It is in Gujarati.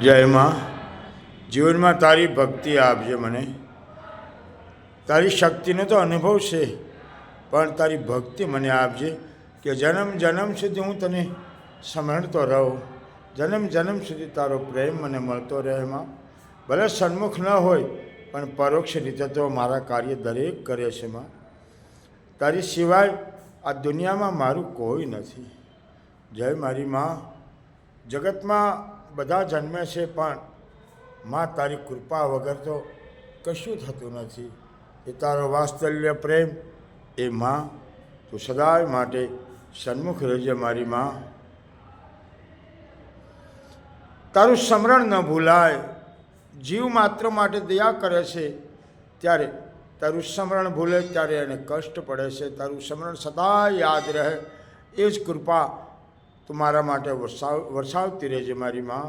જય માં, જીવનમાં તારી ભક્તિ આપજે મને. તારી શક્તિનો તો અનુભવ છે, પણ તારી ભક્તિ મને આપજે કે જન્મ જન્મ સુધી હું તને સ્મરણતો રહું. જન્મ જન્મ સુધી તારો પ્રેમ મને મળતો રહે માં. ભલે સન્મુખ ન હોય પણ પરોક્ષ રીતે તો મારા કાર્ય દરેક કરે છે માં. તારી સિવાય આ દુનિયામાં મારું કોઈ નથી. જય મારી માં. જગતમાં બધા જન્મે છે, પણ માં તારી કૃપા વગર તો કશું થતું નથી. એ તારો વાત્સલ્ય પ્રેમ એ માં તું સદાય માટે સન્મુખ રહેજે મારી માં. તારું સ્મરણ ન ભૂલાય. જીવ માત્ર માટે દયા કરે છે, ત્યારે તારું સ્મરણ ભૂલે ત્યારે એને કષ્ટ પડે છે. તારું સ્મરણ સદાય યાદ રહે એ જ કૃપા તું મારા માટે વરસાવતી રહેજે મારી માં.